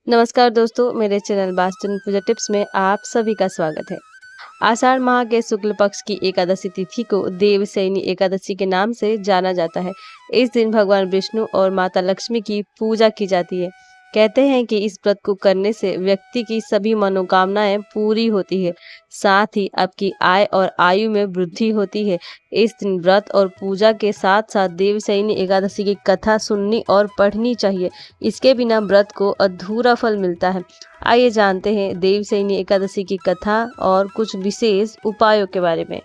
नमस्कार दोस्तों, मेरे चैनल वास्तु पूजा टिप्स में आप सभी का स्वागत है। आषाढ़ माह के शुक्ल पक्ष की एकादशी तिथि को देवशयनी एकादशी के नाम से जाना जाता है। इस दिन भगवान विष्णु और माता लक्ष्मी की पूजा की जाती है। कहते हैं कि इस व्रत को करने से व्यक्ति की सभी मनोकामनाएं पूरी होती है, साथ ही आपकी आय और आयु में वृद्धि होती है। इस दिन व्रत और पूजा के साथ साथ देवशयनी एकादशी की कथा सुननी और पढ़नी चाहिए। इसके बिना व्रत को अधूरा फल मिलता है। आइए जानते हैं देवशयनी एकादशी की कथा और कुछ विशेष उपायों के बारे में।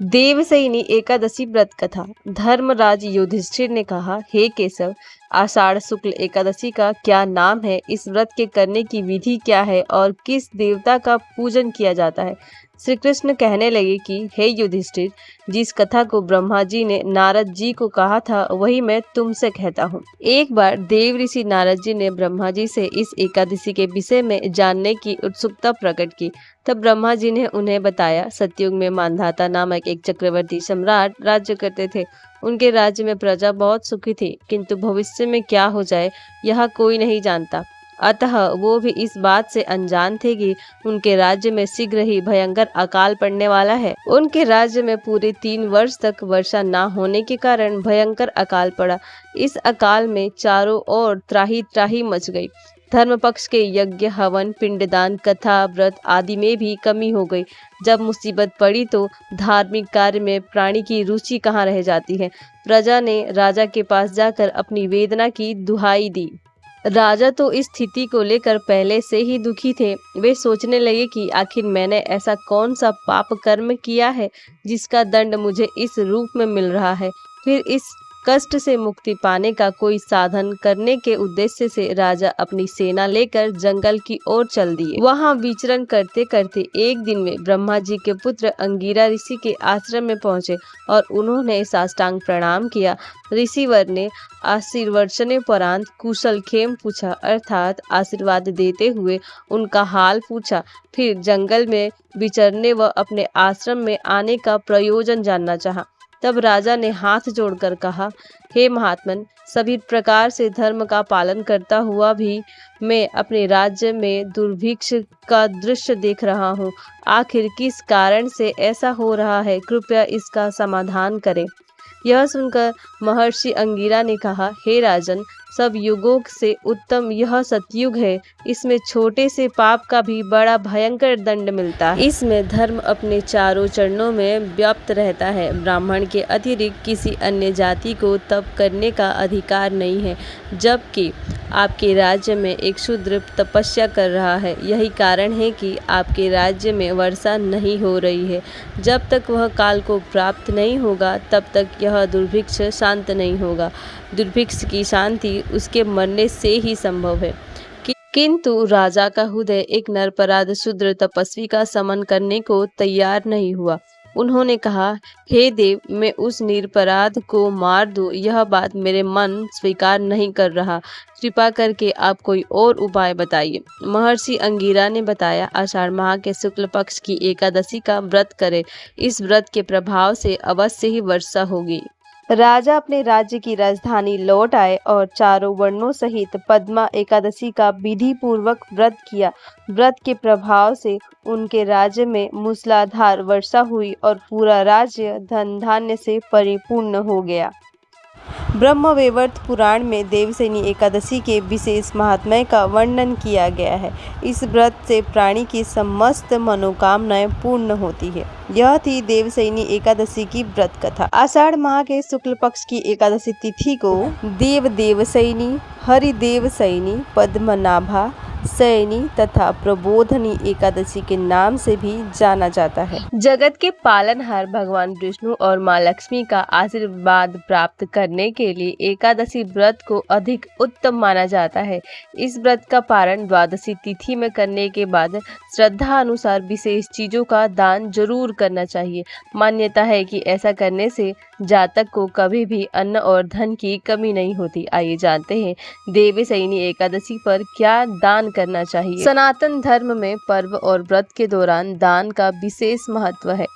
देवशयनी एकादशी व्रत कथा। धर्मराज युधिष्ठिर ने कहा, हे केशव, आषाढ़ शुक्ल एकादशी का क्या नाम है, इस व्रत के करने की विधि क्या है और किस देवता का पूजन किया जाता है। श्री कृष्ण कहने लगे कि हे युधिष्ठिर, जिस कथा को ब्रह्मा जी ने नारद जी को कहा था वही मैं तुमसे कहता हूँ। एक बार देव ऋषि नारद जी ने ब्रह्मा जी से इस एकादशी के विषय में जानने की उत्सुकता प्रकट की। तब ब्रह्मा जी ने उन्हें बताया, सतयुग में मांधाता नामक एक चक्रवर्ती सम्राट राज्य करते थे। उनके राज्य में प्रजा बहुत सुखी थी, किंतु भविष्य में क्या हो जाए यह कोई नहीं जानता। अतः वो भी इस बात से अनजान थे कि उनके राज्य में शीघ्र ही भयंकर अकाल पड़ने वाला है। उनके राज्य में पूरे 3 वर्ष तक वर्षा न होने के कारण भयंकर अकाल पड़ा। इस अकाल में चारों ओर त्राही त्राही मच गई। धर्म पक्ष के यज्ञ, हवन, पिंडदान, कथा, व्रत आदि में भी कमी हो गई। जब मुसीबत पड़ी तो धार्मिक कार्य में प्राणी की रुचि कहाँ रह जाती है। प्रजा ने राजा के पास जाकर अपनी वेदना की दुहाई दी। राजा तो इस स्थिति को लेकर पहले से ही दुखी थे। वे सोचने लगे कि आखिर मैंने ऐसा कौन सा पाप कर्म किया है जिसका दंड मुझे इस रूप में मिल रहा है। फिर इस कष्ट से मुक्ति पाने का कोई साधन करने के उद्देश्य से राजा अपनी सेना लेकर जंगल की ओर चल दिए। वहां विचरण करते करते एक दिन में ब्रह्मा जी के पुत्र अंगिरा ऋषि के आश्रम में पहुंचे और उन्होंने साष्टांग प्रणाम किया। ऋषिवर ने आशीर्वचनोपरांत कुशल क्षेम पूछा, अर्थात आशीर्वाद देते हुए उनका हाल पूछा। फिर जंगल में विचरने व अपने आश्रम में आने का प्रयोजन जानना चाहा। तब राजा ने हाथ जोड़कर कहा, हे महात्मन, सभी प्रकार से धर्म का पालन करता हुआ भी मैं अपने राज्य में दुर्भिक्ष का दृश्य देख रहा हूँ। आखिर किस कारण से ऐसा हो रहा है, कृपया इसका समाधान करें। यह सुनकर महर्षि अंगिरा ने कहा, हे राजन, सब युगों से उत्तम यह सतयुग है। इसमें छोटे से पाप का भी बड़ा भयंकर दंड मिलता है। इसमें धर्म अपने चारों चरणों में व्याप्त रहता है। ब्राह्मण के अतिरिक्त किसी अन्य जाति को तप करने का अधिकार नहीं है, जबकि आपके राज्य में एक शूद्र तपस्या कर रहा है। यही कारण है कि आपके राज्य में वर्षा नहीं हो रही है। जब तक वह काल को प्राप्त नहीं होगा तब तक यह दुर्भिक्ष शांत नहीं होगा। दुर्भिक्ष की शांति उसके मरने से ही संभव है। किंतु राजा का हृदय एक नरपराध शूद्र तपस्वी का समन करने को तैयार नहीं हुआ। उन्होंने कहा, हे देव, मैं उस निरपराध को मार दूं, यह बात मेरे मन स्वीकार नहीं कर रहा। कृपा करके आप कोई और उपाय बताइए। महर्षि अंगिरा ने बताया, आषाढ़ माह के शुक्ल पक्ष की एकादशी का व्रत करें। इस व्रत के प्रभाव से अवश्य ही वर्षा होगी। राजा अपने राज्य की राजधानी लौट आए और चारों वर्णों सहित पद्मा एकादशी का विधि पूर्वक व्रत किया। व्रत के प्रभाव से उनके राज्य में मूसलाधार वर्षा हुई और पूरा राज्य धन धान्य से परिपूर्ण हो गया। ब्रह्मवैवर्त पुराण में देवशयनी एकादशी के विशेष महात्म्य का वर्णन किया गया है। इस व्रत से प्राणी की समस्त मनोकामनाएं पूर्ण होती है। यह थी देवशयनी एकादशी की व्रत कथा। आषाढ़ माह के शुक्ल पक्ष की एकादशी तिथि को देवशयनी, हरिदेवशयनी, पद्मनाभा शयनी तथा प्रबोधनी एकादशी के नाम से भी जाना जाता है। जगत के पालनहार भगवान विष्णु और माँ लक्ष्मी का आशीर्वाद प्राप्त करने के लिए एकादशी व्रत को अधिक उत्तम माना जाता है। इस व्रत का पारण द्वादशी तिथि में करने के बाद श्रद्धा अनुसार विशेष चीजों का दान जरूर करना चाहिए। मान्यता है कि ऐसा करने से जातक को कभी भी अन्न और धन की कमी नहीं होती। आइए जानते हैं देवशयनी एकादशी पर क्या दान करना चाहिए। सनातन धर्म में पर्व और व्रत के दौरान दान का विशेष महत्व है।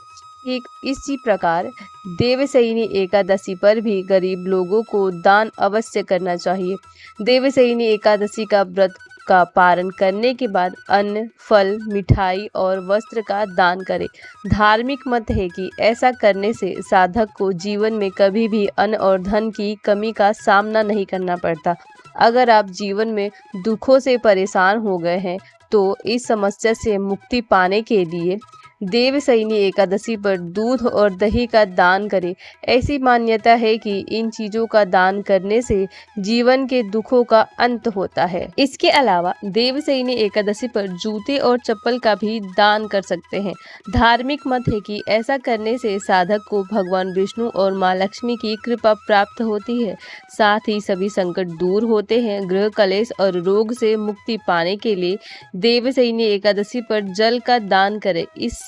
ठीक इसी प्रकार देवशयनी एकादशी पर भी गरीब लोगों को दान अवश्य करना चाहिए। देवशयनी एकादशी का व्रत का पारण करने के बाद अन्न, फल, मिठाई और वस्त्र का दान करें। धार्मिक मत है कि ऐसा करने से साधक को जीवन में कभी भी अन्न और धन की कमी का सामना नहीं करना पड़ता। अगर आप जीवन में दुखों से परेशान हो गए हैं तो इस समस्या से मुक्ति पाने के लिए देवशयनी एकादशी पर दूध और दही का दान करें। ऐसी मान्यता है कि इन चीजों का दान करने से जीवन के दुखों का अंत होता है। इसके अलावा देवशयनी एकादशी पर जूते और चप्पल का भी दान कर सकते हैं। धार्मिक मत है कि ऐसा करने से साधक को भगवान विष्णु और माँ लक्ष्मी की कृपा प्राप्त होती है। साथ ही सभी संकट दूर होते हैं। गृह कलेश और रोग से मुक्ति पाने के लिए देवशयनी एकादशी पर जल का दान करें। इससे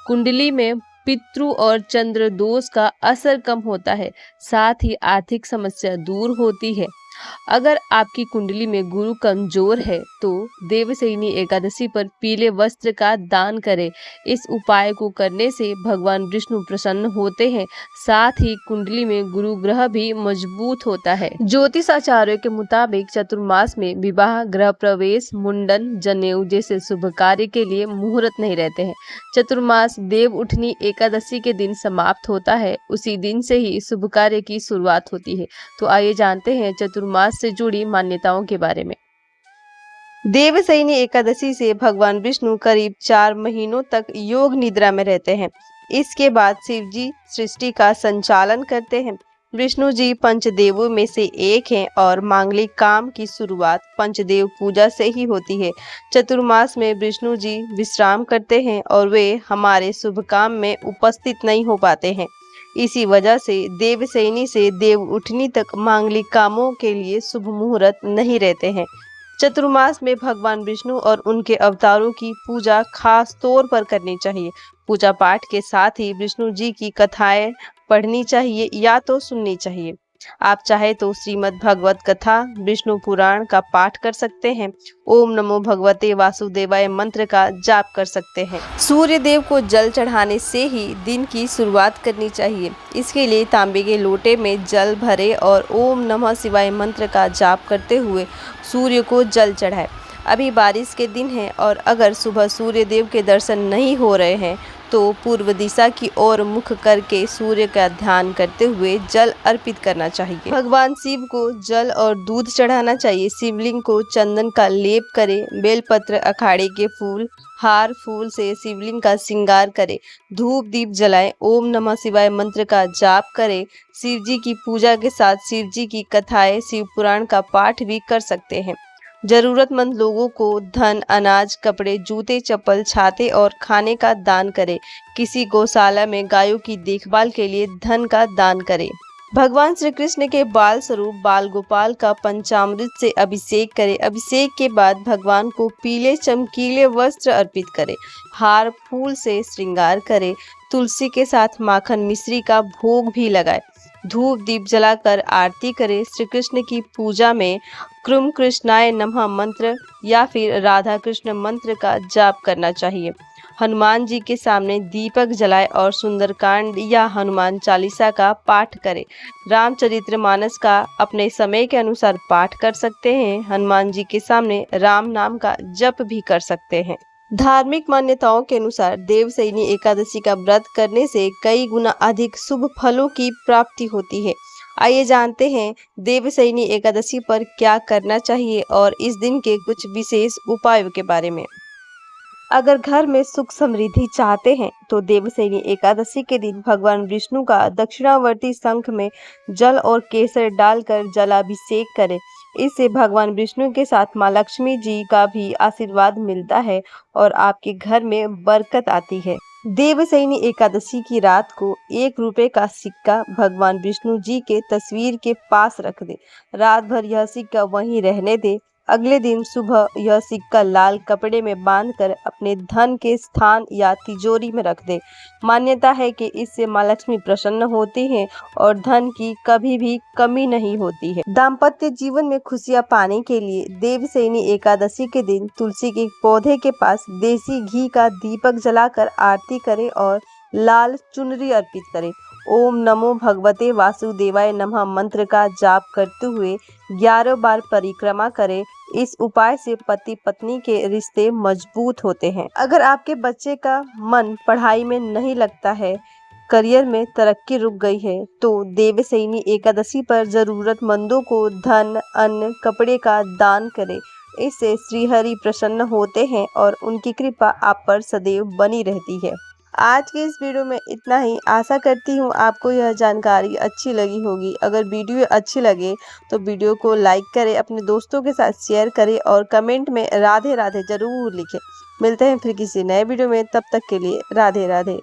कुंडली में पितृ और चंद्र दोष का असर कम होता है। साथ ही आर्थिक समस्या दूर होती है। अगर आपकी कुंडली में गुरु कमजोर है तो देवशयनी एकादशी पर पीले वस्त्र का दान करें। इस उपाय को करने से भगवान विष्णु प्रसन्न होते हैं। साथ ही कुंडली में गुरु ग्रह भी मजबूत होता है। ज्योतिष आचार्यों के मुताबिक चतुर्मास में विवाह, गृह प्रवेश, मुंडन, जनेऊ जैसे शुभ कार्य के लिए मुहूर्त नहीं रहते हैं। चतुर्मास देव उठनी एकादशी के दिन समाप्त होता है। उसी दिन से ही शुभ कार्य की शुरुआत होती है। तो आइए जानते हैं चतुर्मास से जुड़ी मान्यताओं के बारे में। देवशयनी एकादशी से भगवान विष्णु करीब 4 महीनों तक योग निद्रा में रहते हैं। इसके बाद शिव जी सृष्टि का संचालन करते हैं। विष्णु जी पंचदेवों में से एक हैं और मांगलिक काम की शुरुआत पंचदेव पूजा से ही होती है। चतुर्मास में विष्णु जी विश्राम करते हैं और वे हमारे शुभ काम में उपस्थित नहीं हो पाते हैं। इसी वजह से देवशयनी से देव उठनी तक मांगलिक कामों के लिए शुभ मुहूर्त नहीं रहते हैं। चतुर्मास में भगवान विष्णु और उनके अवतारों की पूजा खास तौर पर करनी चाहिए। पूजा पाठ के साथ ही विष्णु जी की कथाएं पढ़नी चाहिए या तो सुननी चाहिए। आप चाहे तो श्रीमद् भगवत कथा, विष्णु पुराण का पाठ कर सकते हैं। ओम नमो भगवते वासुदेवाय मंत्र का जाप कर सकते हैं। सूर्य देव को जल चढ़ाने से ही दिन की शुरुआत करनी चाहिए। इसके लिए तांबे के लोटे में जल भरे और ओम नमः शिवाय मंत्र का जाप करते हुए सूर्य को जल चढ़ाए। अभी बारिश के दिन है और अगर सुबह सूर्य देव के दर्शन नहीं हो रहे हैं तो पूर्व दिशा की ओर मुख करके सूर्य का ध्यान करते हुए जल अर्पित करना चाहिए। भगवान शिव को जल और दूध चढ़ाना चाहिए। शिवलिंग को चंदन का लेप करें। बेलपत्र, अखाड़े के फूल, हार फूल से शिवलिंग का श्रृंगार करें। धूप दीप जलाएं। ओम नमः शिवाय मंत्र का जाप करें। शिव जी की पूजा के साथ शिव जी की कथाएं, शिव पुराण का पाठ भी कर सकते हैं। जरूरतमंद लोगों को धन, अनाज, कपड़े, जूते, चप्पल, छाते और खाने का दान करें। किसी गौशाला में गायों की देखभाल के लिए धन का दान करें। भगवान श्री कृष्ण के बाल स्वरूप बाल गोपाल का पंचामृत से अभिषेक करें। अभिषेक के बाद भगवान को पीले चमकीले वस्त्र अर्पित करें। हार फूल से श्रृंगार करें। तुलसी के साथ माखन मिश्री का भोग भी लगाए। धूप दीप जलाकर आरती करें। श्री कृष्ण की पूजा में कृम कृष्णाय नमः मंत्र या फिर राधा कृष्ण मंत्र का जाप करना चाहिए। हनुमान जी के सामने दीपक जलाए और सुंदरकांड या हनुमान चालीसा का पाठ करें। रामचरितमानस का अपने समय के अनुसार पाठ कर सकते हैं। हनुमान जी के सामने राम नाम का जप भी कर सकते हैं। धार्मिक मान्यताओं के अनुसार देवशयनी एकादशी का व्रत करने से कई गुना अधिक शुभ फलों की प्राप्ति होती है। आइए जानते हैं देवशयनी एकादशी पर क्या करना चाहिए और इस दिन के कुछ विशेष उपायों के बारे में। अगर घर में सुख समृद्धि चाहते हैं तो देवशयनी एकादशी के दिन भगवान विष्णु का दक्षिणावर्ती शंख में जल और केसर डालकर जलाभिषेक करें। इससे भगवान विष्णु के साथ माँ लक्ष्मी जी का भी आशीर्वाद मिलता है और आपके घर में बरकत आती है। देवशयनी एकादशी की रात को 1 रुपए का सिक्का भगवान विष्णु जी के तस्वीर के पास रख दे। रात भर यह सिक्का वहीं रहने दे। अगले दिन सुबह यह सिक्का लाल कपड़े में बांधकर अपने धन के स्थान या तिजोरी में रख दे। मान्यता है कि इससे माँ लक्ष्मी प्रसन्न होती हैं और धन की कभी भी कमी नहीं होती है। दाम्पत्य जीवन में खुशियां पाने के लिए देवशयनी एकादशी के दिन तुलसी के पौधे के पास देसी घी का दीपक जलाकर आरती करें और लाल चुनरी अर्पित करें। ओम नमो भगवते वासुदेवाय नमः मंत्र का जाप करते हुए 11 बार परिक्रमा करें। इस उपाय से पति पत्नी के रिश्ते मजबूत होते हैं। अगर आपके बच्चे का मन पढ़ाई में नहीं लगता है, करियर में तरक्की रुक गई है, तो देवशयनी एकादशी पर जरूरतमंदों को धन, अन्न, कपड़े का दान करें। इससे श्रीहरि प्रसन्न होते हैं और उनकी कृपा आप पर सदैव बनी रहती है। आज की इस वीडियो में इतना ही। आशा करती हूँ आपको यह जानकारी अच्छी लगी होगी। अगर वीडियो अच्छी लगे तो वीडियो को लाइक करें, अपने दोस्तों के साथ शेयर करें और कमेंट में राधे राधे जरूर लिखें। मिलते हैं फिर किसी नए वीडियो में, तब तक के लिए राधे राधे।